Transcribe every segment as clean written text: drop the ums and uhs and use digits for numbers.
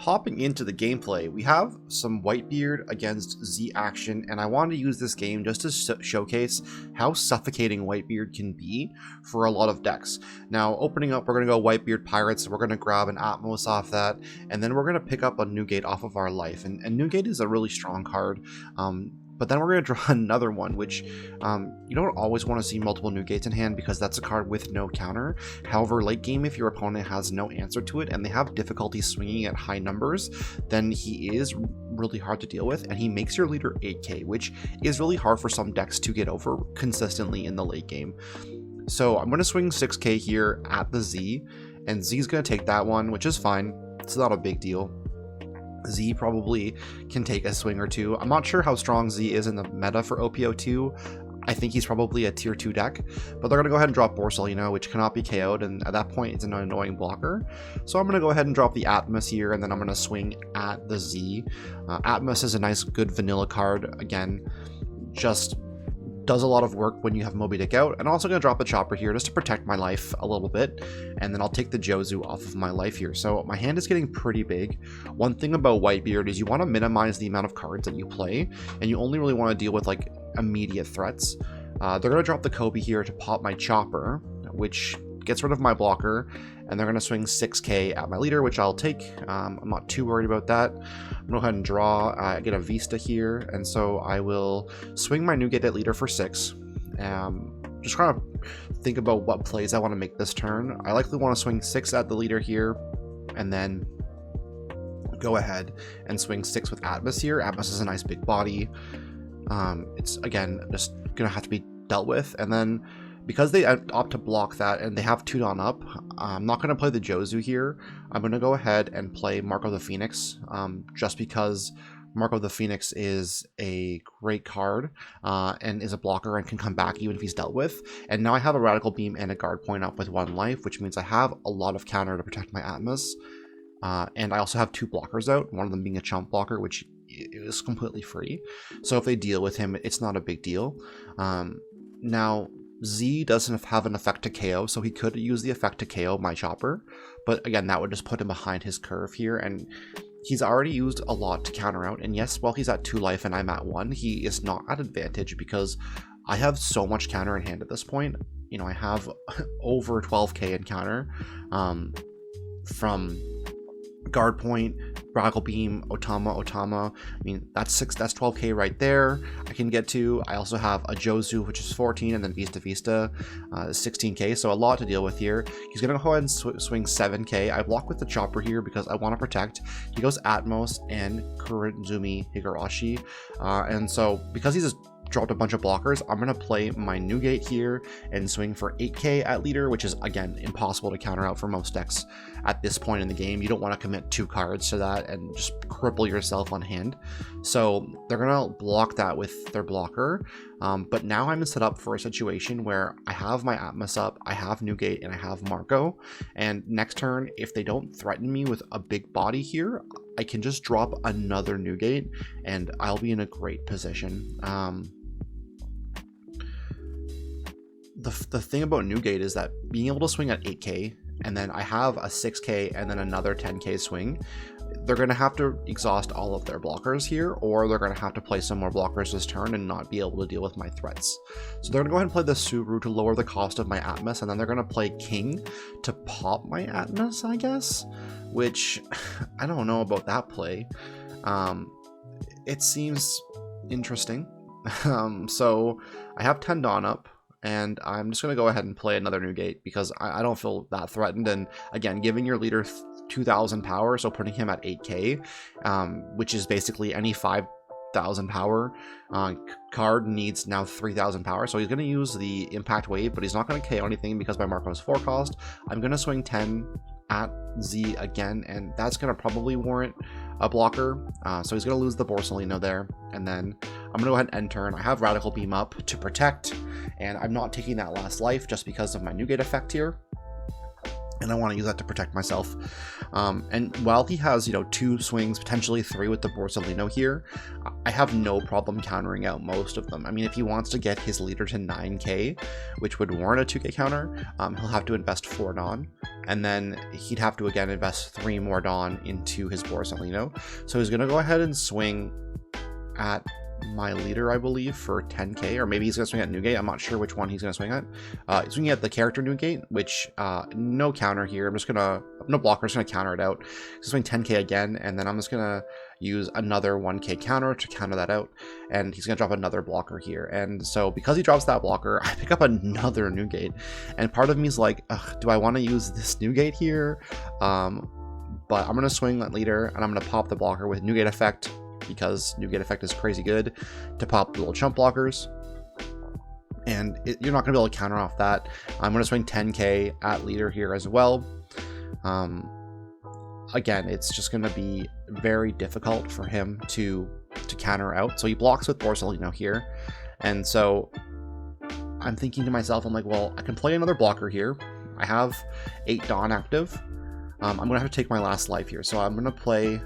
Hopping into the gameplay, we have some Whitebeard against Z action, and I wanted to use this game just to showcase how suffocating Whitebeard can be for a lot of decks. Now, opening up, we're going to go Whitebeard Pirates, we're going to grab an Atmos off that, and then we're going to pick up a Newgate off of our life, and Newgate is a really strong card. But then we're going to draw another one, which you don't always want to see multiple Newgates in hand because that's a card with no counter. However, late game, if your opponent has no answer to it and they have difficulty swinging at high numbers, then he is really hard to deal with, and he makes your leader 8k, which is really hard for some decks to get over consistently in the late game. So I'm going to swing 6k here at the Z, and Z's going to take that one, which is fine. It's not a big deal. Z probably can take a swing or two. I'm not sure how strong Z is in the meta for OP02. I think he's probably a tier 2 deck, but they're going to go ahead and drop Borsalino, which cannot be KO'd, and at that point it's an annoying blocker. So I'm going to go ahead and drop the Atmos here, and then I'm going to swing at the Z. Atmos is a nice, good vanilla card. Again, just does a lot of work when you have Moby Dick out. And I'm also going to drop a Chopper here just to protect my life a little bit, and then I'll take the Jozu off of my life here. So my hand is getting pretty big. One thing about Whitebeard is you want to minimize the amount of cards that you play, and you only really want to deal with like immediate threats. They're going to drop the Kobe here to pop my Chopper, which gets rid of my blocker, and they're going to swing 6k at my leader, which I'll take. I'm not too worried about that. I'm going to go ahead and draw. I get a Vista here, and so I will swing my Newgate at leader for 6. Just trying to think about what plays I want to make this turn. I likely want to swing 6 at the leader here, and then go ahead and swing 6 with Atmos here. Atmos is a nice big body. It's, again, just going to have to be dealt with, and then because they opt to block that and they have 2 on up, I'm not going to play the Jozu here. I'm going to go ahead and play Marco the Phoenix, just because Marco the Phoenix is a great card and is a blocker and can come back even if he's dealt with. And now I have a Radical Beam and a guard point up with 1 life, which means I have a lot of counter to protect my Atmos. And I also have 2 blockers out, one of them being a chump blocker, which is completely free. So if they deal with him, it's not a big deal. Now, Z doesn't have an effect to KO, so he could use the effect to KO my Chopper, but again, that would just put him behind his curve here, and he's already used a lot to counter out. And yes, while he's at 2 life and I'm at 1, he is not at advantage because I have so much counter in hand at this point. You know, I have over 12k in counter from guard point, Radical Beam, Otama. I mean, that's 12k right there. I can get to. I also have a Jozu, which is 14, and then Vista, 16k. So a lot to deal with here. He's gonna go ahead and swing 7k. I block with the Chopper here because I want to protect. He goes Atmos and Kurizumi Higurashi, and so because he's just dropped a bunch of blockers, I'm going to play my Newgate here and swing for 8k at leader, which is, again, impossible to counter out for most decks at this point in the game. You don't want to commit 2 cards to that and just cripple yourself on hand. So they're going to block that with their blocker, but now I'm set up for a situation where I have my Atmos up, I have Newgate, and I have Marco, and next turn, if they don't threaten me with a big body here, I can just drop another Newgate, and I'll be in a great position. The thing about Newgate is that being able to swing at 8k, and then I have a 6k and then another 10k swing, they're going to have to exhaust all of their blockers here, or they're going to have to play some more blockers this turn and not be able to deal with my threats. So they're going to go ahead and play the Suru to lower the cost of my Atmos, and then they're going to play King to pop my Atmos, I guess, which I don't know about that play. It seems interesting. So I have 10 Dawn up, and I'm just going to go ahead and play another Newgate because I don't feel that threatened. And again, giving your leader 2,000 power, so putting him at 8k, which is basically any 5,000 power card needs now 3,000 power. So he's going to use the Impact Wave, but he's not going to KO anything because my Marco is 4 cost. I'm going to swing 10 at Z again, and that's going to probably warrant a blocker. So he's going to lose the Borsalino there, and then I'm going to go ahead and end turn. I have Radical Beam up to protect, and I'm not taking that last life just because of my Newgate effect here, and I want to use that to protect myself. And while he has, 2 swings, potentially 3 with the Borsalino here, I have no problem countering out most of them. I mean, if he wants to get his leader to 9k, which would warrant a 2k counter, he'll have to invest 4 Dawn. and then he'd have to again invest 3 more Dawn into his Borsalino. So he's gonna go ahead and swing at my leader, I believe, for 10k, or maybe he's gonna swing at Newgate. I'm not sure which one he's gonna swing at. He's swinging at the character Newgate, which no counter here. I'm just gonna no blocker. I'm just gonna counter it out. He's swing 10k again, and then I'm just gonna use another 1k counter to counter that out, and he's gonna drop another blocker here. And so because he drops that blocker, I pick up another Newgate, and part of me is like, ugh, do I want to use this Newgate here? But I'm gonna swing that leader, and I'm gonna pop the blocker with Newgate effect, because Newgate effect is crazy good to pop the little chump blockers, and you're not going to be able to counter off that. I'm going to swing 10k at leader here as well. Again, it's just going to be very difficult for him to counter out. So he blocks with Borsalino here, and so I'm thinking to myself, I'm like, well, I can play another blocker here. I have 8 Dawn active. I'm going to have to take my last life here, so I'm going to play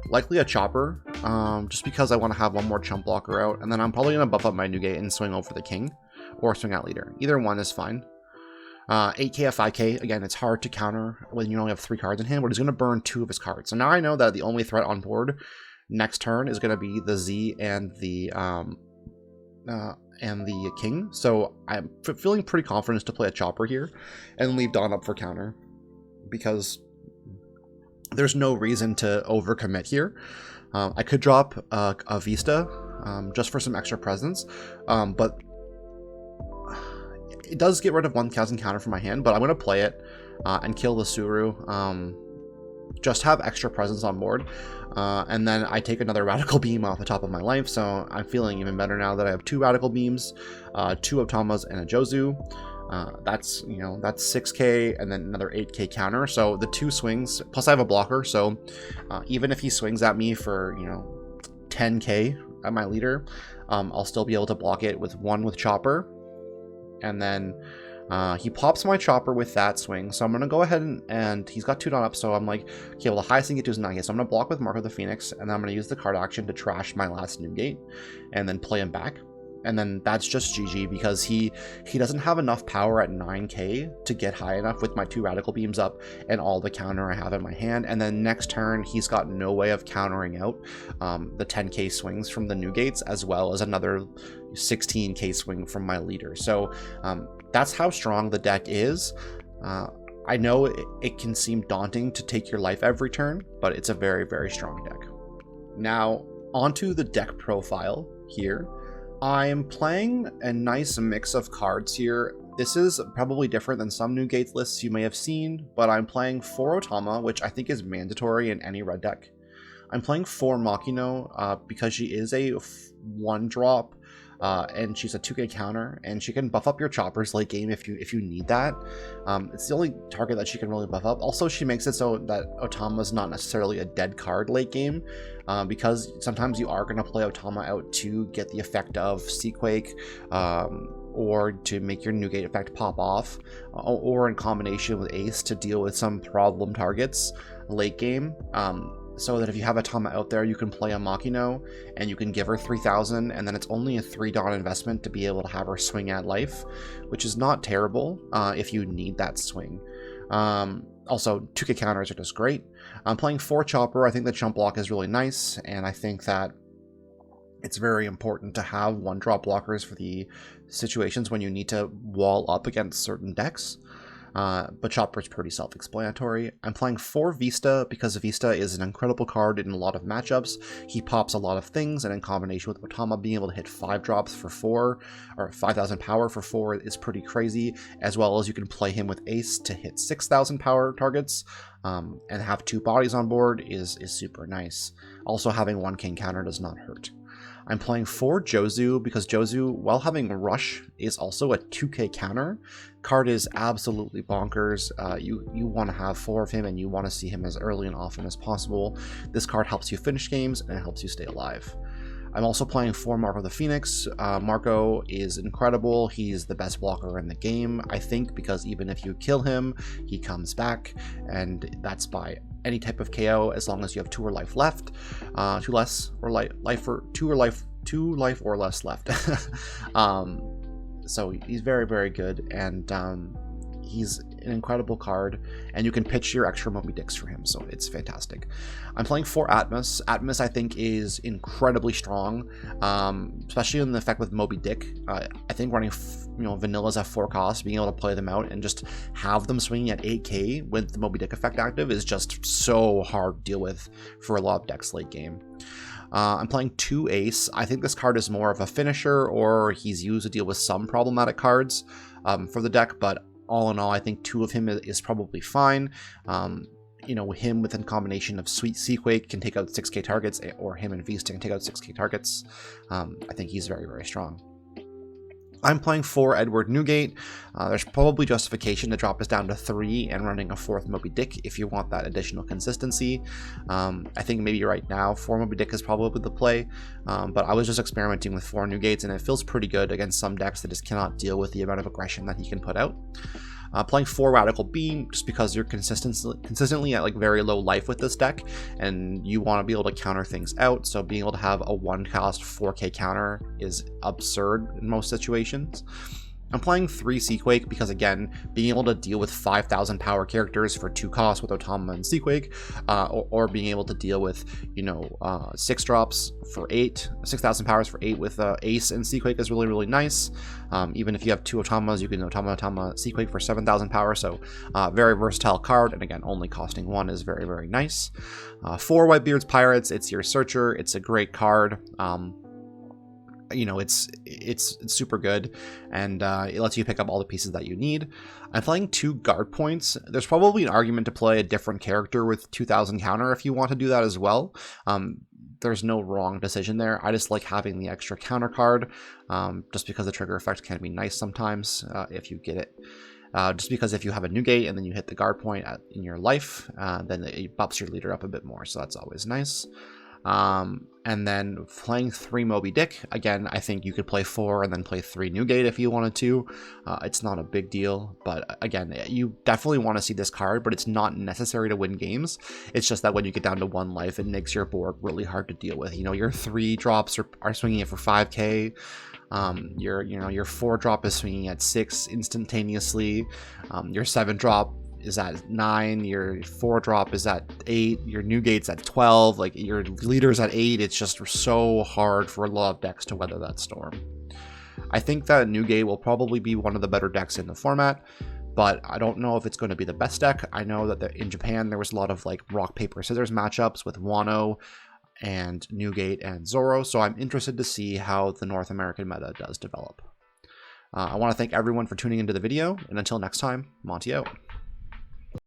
likely a chopper, just because I want to have one more chump blocker out, and then I'm probably going to buff up my Newgate and swing over the king, or swing at leader. Either one is fine. 8k at 5k, again, it's hard to counter when you only have 3 cards in hand, but he's going to burn 2 of his cards. So now I know that the only threat on board next turn is going to be the Z and the king. So I'm feeling pretty confident to play a chopper here and leave Dawn up for counter, because there's no reason to overcommit here. I could drop a Vista just for some extra presence, but it does get rid of 1000 counter from my hand, but I'm going to play it and kill the Suru, just have extra presence on board, and then I take another Radical Beam off the top of my life, so I'm feeling even better now that I have 2 Radical Beams, 2 Otamas, and a Jozu. That's 6k and then another 8k counter. So the 2 swings, plus I have a blocker, so even if he swings at me for 10k at my leader, I'll still be able to block it with 1 with chopper, and then he pops my chopper with that swing. So I'm gonna go ahead and he's got 2 Dawn up, so I'm like, okay, well the highest I can get to is 9k, so I'm gonna block with Mark of the Phoenix, and then I'm gonna use the card action to trash my last Newgate and then play him back. And then that's just GG, because he doesn't have enough power at 9k to get high enough with my 2 Radical Beams up and all the counter I have in my hand. And then next turn, he's got no way of countering out the 10k swings from the Newgates, as well as another 16k swing from my leader. So that's how strong the deck is. I know it can seem daunting to take your life every turn, but it's a very, very strong deck. Now, onto the deck profile here. I'm playing a nice mix of cards here. This is probably different than some Newgate lists you may have seen, but I'm playing 4 Otama, which I think is mandatory in any red deck. I'm playing 4 Makino because she is a 1-drop, and she's a 2k counter, and she can buff up your choppers late game if you need that. It's the only target that she can really buff up. Also, she makes it so that Otama is not necessarily a dead card late game, because sometimes you are going to play Otama out to get the effect of Seaquake, or to make your Newgate effect pop off, or in combination with Ace to deal with some problem targets late game. So that if you have a Otama out there, you can play a Makino, and you can give her 3000, and then it's only a 3 Dawn investment to be able to have her swing at life, which is not terrible if you need that swing. Also, 2k counters are just great. I'm playing 4 Chopper. I think the jump block is really nice, and I think that it's very important to have 1-drop blockers for the situations when you need to wall up against certain decks. But Chopper is pretty self-explanatory. I'm playing 4 Vista because Vista is an incredible card in a lot of matchups. He pops a lot of things, and in combination with Otama being able to hit 5 drops for 4, or 5000 power for 4 is pretty crazy, as well as you can play him with Ace to hit 6000 power targets, and have 2 bodies on board is super nice. Also, having 1 king counter does not hurt. I'm playing 4 Jozu because Jozu, while having Rush, is also a 2k counter. Card is absolutely bonkers. You want to have 4 of him, and you want to see him as early and often as possible. This card helps you finish games, and it helps you stay alive. I'm also playing 4 Marco the Phoenix. Marco is incredible. He's the best blocker in the game, I think, because even if you kill him, he comes back, and that's by any type of KO as long as you have 2 or life left, 2 life or less left. So he's very, very good, and he's an incredible card, and you can pitch your extra Moby Dicks for him, so it's fantastic. I'm playing 4 Atmos. Atmos, I think, is incredibly strong, especially in the effect with Moby Dick. I think running vanillas at 4 cost, being able to play them out and just have them swinging at 8k with the Moby Dick effect active is just so hard to deal with for a lot of decks late game. I'm playing 2 Ace. I think this card is more of a finisher, or he's used to deal with some problematic cards for the deck, but all in all, I think 2 of him is probably fine. Him within combination of Sweet Seaquake can take out 6k targets, or him and Vista can take out 6k targets. I think he's very, very strong. I'm playing 4 Edward Newgate. There's probably justification to drop this down to 3 and running a 4th Moby Dick if you want that additional consistency. I think maybe right now 4 Moby Dick is probably the play, but I was just experimenting with 4 Newgates, and it feels pretty good against some decks that just cannot deal with the amount of aggression that he can put out. Playing 4 Radical Beam just because you're consistently at like very low life with this deck, and you want to be able to counter things out. So being able to have a 1-cost 4k counter is absurd in most situations. I'm playing 3 Seaquake because, again, being able to deal with 5,000 power characters for 2 costs with Otama and Seaquake, or being able to deal with, 6 drops for 8, 6,000 powers for 8 with Ace and Seaquake is really, really nice. Even if you have 2 Otamas, you can Otama Seaquake for 7,000 power, so very versatile card, and again, only costing 1 is very, very nice. 4 Whitebeard's Pirates, it's your Searcher, it's a great card. It's super good, and it lets you pick up all the pieces that you need. I'm playing 2 guard points. There's probably an argument to play a different character with 2,000 counter if you want to do that as well. There's no wrong decision there. I just like having the extra counter card, just because the trigger effect can be nice sometimes if you get it. Just because if you have a Newgate and then you hit the guard point in your life, then it buffs your leader up a bit more, so that's always nice. And then playing 3 Moby Dick, again, I think you could play 4 and then play 3 Newgate if you wanted to. It's not a big deal, but again, you definitely want to see this card, but it's not necessary to win games. It's just that when you get down to 1 life, it makes your board really hard to deal with. Your 3 drops are swinging it for 5k. Your 4 drop is swinging at 6 instantaneously. Your 7 drop is at 9, your 4 drop is at 8, your Newgate's at 12, like your leader's at 8. It's just so hard for a lot of decks to weather that storm. I think that Newgate will probably be one of the better decks in the format, but I don't know if it's going to be the best deck. I know that in Japan there was a lot of like rock, paper, scissors matchups with Wano and Newgate and Zoro, so I'm interested to see how the North American meta does develop. I want to thank everyone for tuning into the video, and until next time, Monty out.